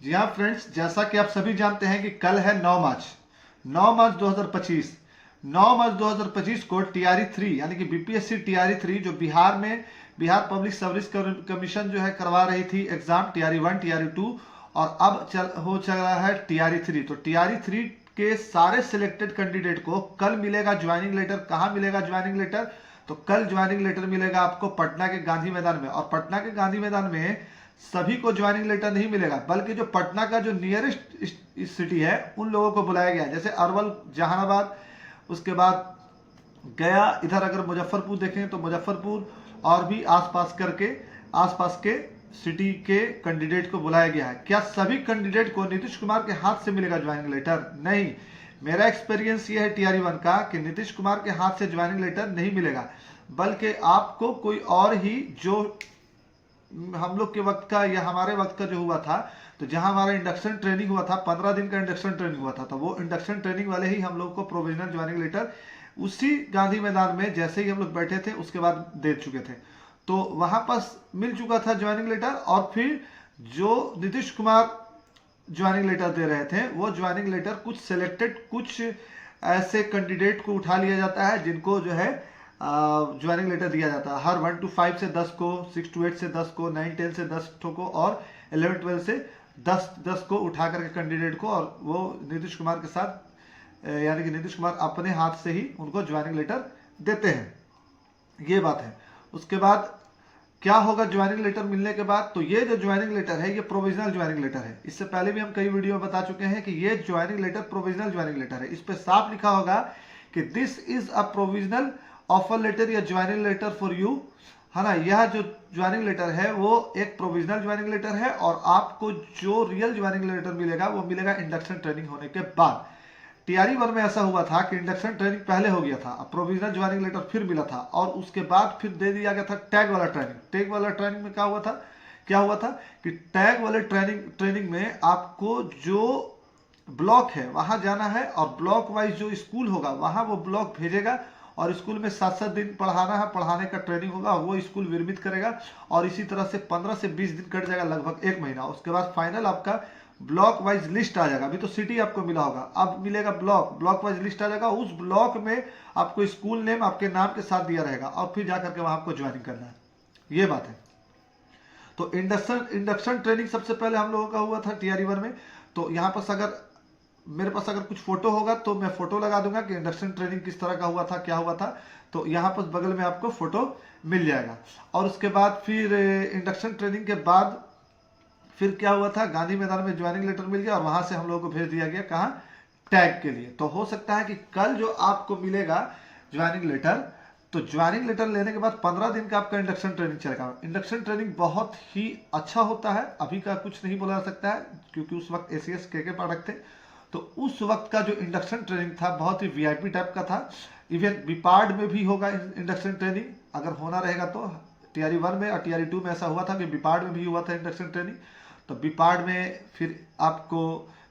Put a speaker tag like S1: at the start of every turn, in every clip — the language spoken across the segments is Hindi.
S1: जी हाँ फ्रेंड्स, जैसा कि आप सभी जानते हैं कि कल है 9 मार्च 2025। 9 मार्च 2025 को टीआरई 3 यानी कि बीपीएससी टीआरई 3 जो बिहार में बिहार पब्लिक सर्विस कमीशन जो है करवा रही थी एग्जाम टीआरई 1 टीआरई 2 और अब चल रहा है टीआरई 3। तो टीआरई 3 के सारे सिलेक्टेड कैंडिडेट को कल मिलेगा ज्वाइनिंग लेटर। कहाँ मिलेगा ज्वाइनिंग लेटर? तो कल ज्वाइनिंग लेटर मिलेगा आपको पटना के गांधी मैदान में। और पटना के गांधी मैदान में सभी को ज्वाइनिंग लेटर नहीं मिलेगा, बल्कि जो पटना का जो नियरेस्ट सिटी है उन लोगों को बुलाया गया, जैसे अरवल, जहानाबाद, उसके बाद गया, इधर अगर मुजफ्फरपुर देखें तो मुजफ्फरपुर और भी आसपास के सिटी के कैंडिडेट को बुलाया गया है। क्या सभी कैंडिडेट को नीतीश कुमार के हाथ से मिलेगा ज्वाइनिंग लेटर? नहीं। मेरा एक्सपीरियंस ये है टीआरई 1 का कि नीतीश कुमार के हाथ से ज्वाइनिंग लेटर नहीं मिलेगा, बल्कि आपको कोई और ही, जो हम लोग के वक्त का या हमारे वक्त का जो हुआ था, तो जहां हमारा इंडक्शन ट्रेनिंग हुआ था, 15 दिन का इंडक्शन ट्रेनिंग हुआ था, तो वो इंडक्शन ट्रेनिंग वाले ही हम लोग को प्रोविजनल ज्वाइनिंग लेटर उसी गांधी मैदान में जैसे ही हम लोग बैठे थे उसके बाद दे चुके थे। तो वहां पास मिल चुका था ज्वाइनिंग लेटर। और फिर जो नीतीश कुमार ज्वाइनिंग लेटर दे रहे थे, वो ज्वाइनिंग लेटर कुछ सिलेक्टेड, कुछ ऐसे कैंडिडेट को उठा लिया जाता है जिनको जो है ज्वाइनिंग लेटर दिया जाता है। हर 1 to 5 से 10 को, 6 to 8 से 10 को, 9 10 से 10 को और 11 12 से 10 को उठा करके कैंडिडेट को, और वो नीतीश कुमार के साथ यानी कि नीतीश कुमार अपने हाथ से ही उनको ज्वाइनिंग लेटर देते हैं। ये बात है। उसके बाद क्या होगा ज्वाइनिंग लेटर मिलने के बाद? तो ये जो ज्वाइनिंग लेटर है ये प्रोविजनल ज्वाइनिंग लेटर है। इससे पहले भी हम कई वीडियो में बता चुके हैं कि ये joining letter provisional joining letter है। इस पे साफ लिखा होगा कि this is a provisional offer letter या ज्वाइनिंग लेटर फॉर यू, है ना। यह जो ज्वाइनिंग लेटर है वो एक प्रोविजनल ज्वाइनिंग लेटर है, और आपको जो रियल ज्वाइनिंग लेटर मिलेगा वो मिलेगा इंडक्शन ट्रेनिंग होने के बाद। टीआरई 1 में ऐसा हुआ था कि इंडक्शन ट्रेनिंग पहले हो गया था, अब प्रोविजनल ज्वाइनिंग लेटर फिर मिला था, और उसके बाद फिर दे दिया गया था टैग वाला ट्रेनिंग। टैग वाला ट्रेनिंग में क्या हुआ था कि टैग वाले ट्रेनिंग में आपको जो ब्लॉक है वहां जाना है, और ब्लॉक वाइज जो स्कूल होगा वहां वो ब्लॉक भेजेगा, और स्कूल में 7-7 दिन पढ़ाना है, पढ़ाने का ट्रेनिंग होगा, वो स्कूल विरमित करेगा, और इसी तरह से 15 से 20 दिन कट जाएगा, लगभग 1 महीना। उसके बाद फाइनल आपका ब्लॉक वाइज लिस्ट आ जाएगा। अभी तो सिटी आपको मिला होगा, अब मिलेगा ब्लॉक वाइज लिस्ट आ जाएगा। उस ब्लॉक में आपको स्कूल नेम आपके नाम के साथ दिया रहेगा, और फिर जाकर के वहां आपको ज्वाइनिंग करना है। ये बात है। तो इंडक्शन ट्रेनिंग सबसे पहले हम लोगों का हुआ था टीआरई 1 में। तो यहाँ पर अगर मेरे पास अगर कुछ फोटो होगा तो मैं फोटो लगा दूंगा कि इंडक्शन ट्रेनिंग किस तरह का हुआ था, क्या हुआ था। तो यहाँ पर बगल में आपको फोटो मिल जाएगा। और उसके बाद फिर इंडक्शन ट्रेनिंग के बाद फिर क्या हुआ था, गांधी मैदान में ज्वाइनिंग लेटर मिल गया, और वहां से हम लोगों को भेज दिया गया कहाँ, टैग के लिए। तो हो सकता है कि कल जो आपको मिलेगा ज्वाइनिंग लेटर, तो ज्वाइनिंग लेटर लेने के बाद 15 दिन का आपका इंडक्शन ट्रेनिंग चलेगा। इंडक्शन ट्रेनिंग बहुत ही अच्छा होता है, अभी का कुछ नहीं बोला जा सकता है क्योंकि उस वक्त एसीएस के प्रोडक्ट थे। तो उस वक्त का जो इंडक्शन ट्रेनिंग था बहुत ही वीआईपी टाइप का था। इवन बिपार्ड में भी होगा इंडक्शन ट्रेनिंग, अगर होना रहेगा तो। टीआरई 1 में और टीआरई 2 में ऐसा हुआ था कि बिपार्ड में भी हुआ था इंडक्शन ट्रेनिंग। तो बिपार्ड में फिर आपको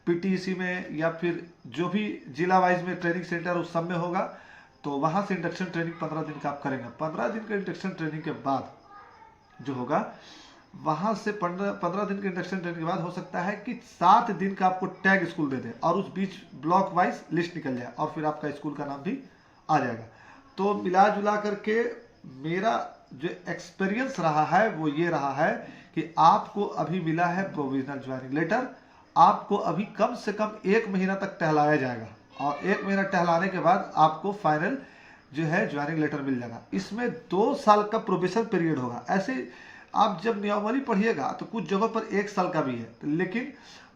S1: पीटीसी में या फिर जो भी जिला वाइज में ट्रेनिंग सेंटर उस सब में होगा, तो वहां से इंडक्शन ट्रेनिंग 15 दिन का आप करेंगे। 15 दिन का इंडक्शन ट्रेनिंग के बाद जो होगा, वहां से 15 दिन के इंडक्शन ट्रेनिंग के बाद हो सकता है कि 7 दिन का आपको टैग स्कूल दे दे, और उस बीच ब्लॉक वाइज लिस्ट निकल जाए, और फिर आपका स्कूल का नाम भी आ जाएगा। तो मिला जुला करके मेरा जो एक्सपीरियंस रहा है वो ये रहा है कि आपको अभी मिला है प्रोविजनल ज्वाइनिंग लेटर। आपको अभी कम से कम 1 महीना तक टहलाया जाएगा, और 1 महीना टहलाने के बाद आपको फाइनल जो है ज्वाइनिंग लेटर मिल जाएगा। इसमें 2 साल का प्रोबेशन पीरियड होगा। ऐसे आप जब नियमावली पढ़िएगा तो कुछ जगह पर 1 साल का भी है, लेकिन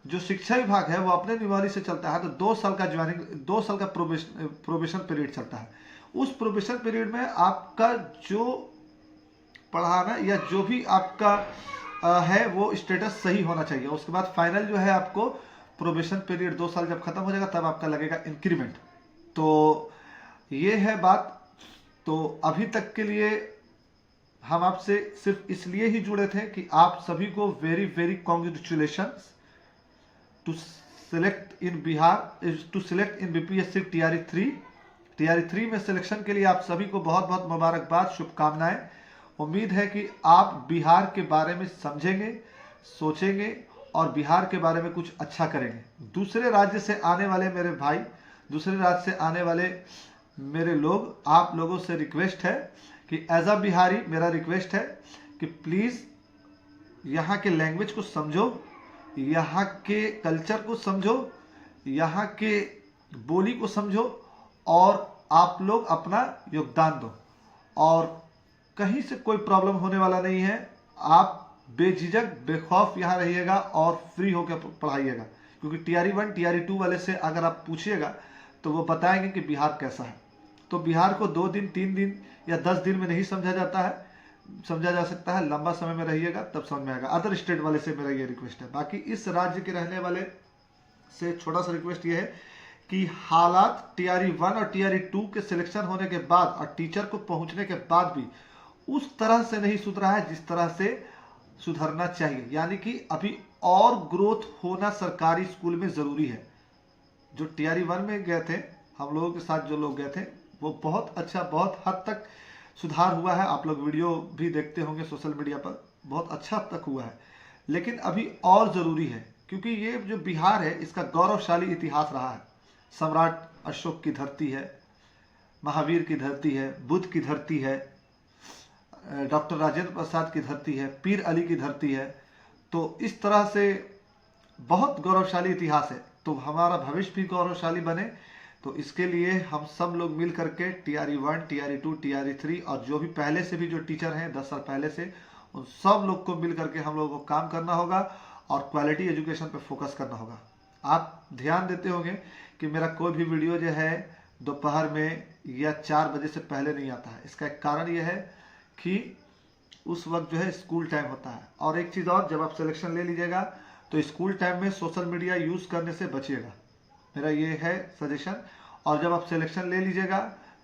S1: जो शिक्षा विभाग है वो अपने नियमावली से चलता है, तो 2 साल का ज्वाइनिंग, 2 साल का प्रोबेशन पीरियड चलता है। उस प्रोबेशन पीरियड में आपका जो पढ़ाना या जो भी आपका है वो स्टेटस सही होना चाहिए। उसके बाद फाइनल जो है आपको प्रोबेशन पीरियड 2 साल जब खत्म हो जाएगा तब आपका लगेगा इंक्रीमेंट। तो ये है बात। तो अभी तक के लिए हम आपसे सिर्फ इसलिए ही जुड़े थे कि आप सभी को very very congratulations to select in Bihar, to select in BPSC TRE 3। TRE 3 में सिलेक्शन के लिए आप सभी को बहुत बहुत मुबारकबाद, शुभकामनाएं। उम्मीद है कि आप बिहार के बारे में समझेंगे, सोचेंगे और बिहार के बारे में कुछ अच्छा करेंगे। दूसरे राज्य से आने वाले मेरे भाई, दूसरे राज्य से आने वाले मेरे लोग, आप लोगों से रिक्वेस्ट है कि एज अ बिहारी मेरा रिक्वेस्ट है कि प्लीज़ यहाँ के लैंग्वेज को समझो, यहाँ के कल्चर को समझो, यहाँ के बोली को समझो और आप लोग अपना योगदान दो। और कहीं से कोई प्रॉब्लम होने वाला नहीं है, आप बेझिझक बेखौफ यहाँ रहिएगा और फ्री होकर पढ़ाइएगा, क्योंकि टीआरई 1 टीआरई 2 वाले से अगर आप पूछिएगा तो वो बताएंगे कि बिहार कैसा है। तो बिहार को 2 दिन 3 दिन या 10 दिन में नहीं समझा जाता है, समझा जा सकता है, लंबा समय में रहिएगा तब समझ में आएगा। अदर स्टेट वाले से मेरा ये रिक्वेस्ट है। बाकी इस राज्य के रहने वाले से छोटा सा रिक्वेस्ट ये है कि हालात टीआरई 1 और टीआरई 2 के सिलेक्शन होने के बाद और टीचर को पहुंचने के बाद भी उस तरह से नहीं सुधरा है जिस तरह से सुधरना चाहिए। यानी कि अभी और ग्रोथ होना सरकारी स्कूल में जरूरी है। जो टीआरई 1 में गए थे, हम लोगों के साथ जो लोग गए थे, वो बहुत अच्छा, बहुत हद तक सुधार हुआ है। आप लोग वीडियो भी देखते होंगे सोशल मीडिया पर, बहुत अच्छा हद तक हुआ है। लेकिन अभी और जरूरी है, क्योंकि ये जो बिहार है इसका गौरवशाली इतिहास रहा है। सम्राट अशोक की धरती है, महावीर की धरती है, बुद्ध की धरती है, डॉक्टर राजेंद्र प्रसाद की धरती है, पीर अली की धरती है। तो इस तरह से बहुत गौरवशाली इतिहास है। तो हमारा भविष्य भी गौरवशाली बने, तो इसके लिए हम सब लोग मिल करके टीआरई 1, टीआरई 2, टीआरई 3 और जो भी पहले से भी जो टीचर हैं 10 साल पहले से, उन सब लोग को मिल करके हम लोगों को काम करना होगा और क्वालिटी एजुकेशन पे फोकस करना होगा। आप ध्यान देते होंगे कि मेरा कोई भी वीडियो जो है दोपहर में या 4 बजे से पहले नहीं आता है। इसका एक कारण यह है कि उस वक्त जो है स्कूल टाइम होता है। और एक चीज़ और, जब आप सिलेक्शन ले लीजिएगा तो स्कूल टाइम में सोशल मीडिया यूज़ करने से बचिएगा, मेरा ये है सजेशन। और जब आप सिलेक्शन ले लीजिएगा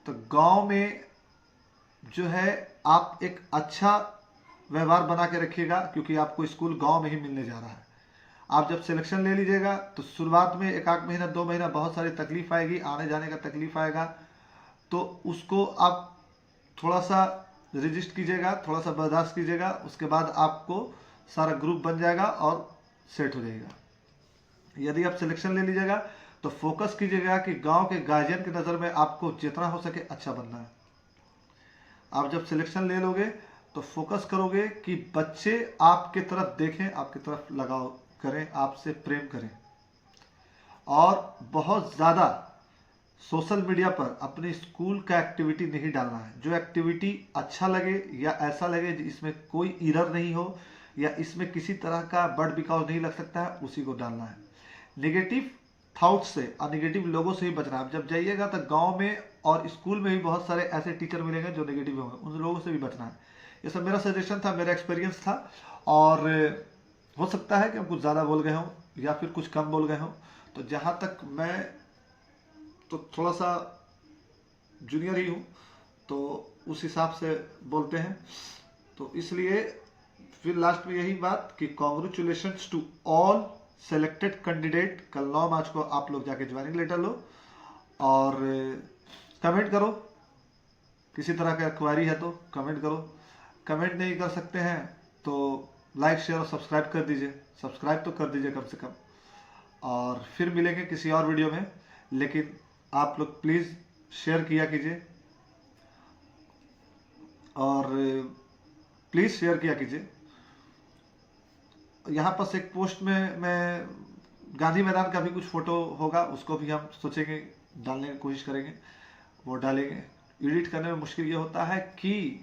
S1: तो गांव में जो है आप एक अच्छा व्यवहार बना के रखिएगा, क्योंकि आपको स्कूल गांव में ही मिलने जा रहा है। आप जब सिलेक्शन ले लीजिएगा तो शुरुआत में 1-8 महीना 2 महीना बहुत सारी तकलीफ आएगी, आने जाने का तकलीफ आएगा, तो उसको आप थोड़ा सा रजिस्ट कीजिएगा, थोड़ा सा बर्दाश्त कीजिएगा। उसके बाद आपको सारा ग्रुप बन जाएगा और सेट हो जाएगा। यदि आप सिलेक्शन ले लीजिएगा तो फोकस कीजिएगा कि गांव के गार्जियन की नज़र में आपको जितना हो सके अच्छा बनना है। आप जब सिलेक्शन ले लोगे तो फोकस करोगे कि बच्चे आपके तरफ देखें, आपकी तरफ लगाव करें, आपसे प्रेम करें। और बहुत ज़्यादा सोशल मीडिया पर अपने स्कूल का एक्टिविटी नहीं डालना है। जो एक्टिविटी अच्छा लगे या ऐसा लगे इसमें कोई एरर नहीं हो या इसमें किसी तरह का बर्ड बिकॉज नहीं लग सकता है, उसी को डालना है। नेगेटिव थॉट्स से और नेगेटिव लोगों से ही बचना है। जब जाइएगा तो गांव में और स्कूल में भी बहुत सारे ऐसे टीचर मिलेंगे जो नेगेटिव होंगे, उन लोगों से भी बचना है। ये सब मेरा सजेशन था, मेरा एक्सपीरियंस था। और हो सकता है कि हम कुछ ज़्यादा बोल गए हों या फिर कुछ कम बोल गए हों। तो जहाँ तक मैं तो थोड़ा सा जूनियर ही हूँ, तो उस हिसाब से बोलते हैं। तो इसलिए फिर लास्ट में यही बात कि congratulations to all selected candidate. कल 9 मार्च को आप लोग जाके ज्वाइनिंग लेटर लो और कमेंट करो। किसी तरह का क्वेरी है तो कमेंट करो। कमेंट नहीं कर सकते हैं तो लाइक शेयर और सब्सक्राइब कर दीजिए। सब्सक्राइब तो कर दीजिए कम से कम। और फिर मिलेंगे किसी और वीडियो में, लेकिन आप लोग प्लीज़ शेयर किया कीजिए और प्लीज़ शेयर किया कीजिए। यहाँ पर एक पोस्ट में मैं गांधी मैदान का भी कुछ फ़ोटो होगा, उसको भी हम सोचेंगे डालने की कोशिश करेंगे, वो डालेंगे। एडिट करने में मुश्किल ये होता है कि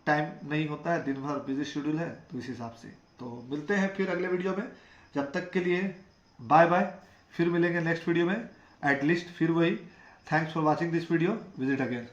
S1: टाइम नहीं होता है, दिन भर बिजी शेड्यूल है, तो इस हिसाब से। तो मिलते हैं फिर अगले वीडियो में। जब तक के लिए बाय बाय। फिर मिलेंगे नेक्स्ट वीडियो में, एटलीस्ट फिर वही। Thanks for watching this video. Visit again.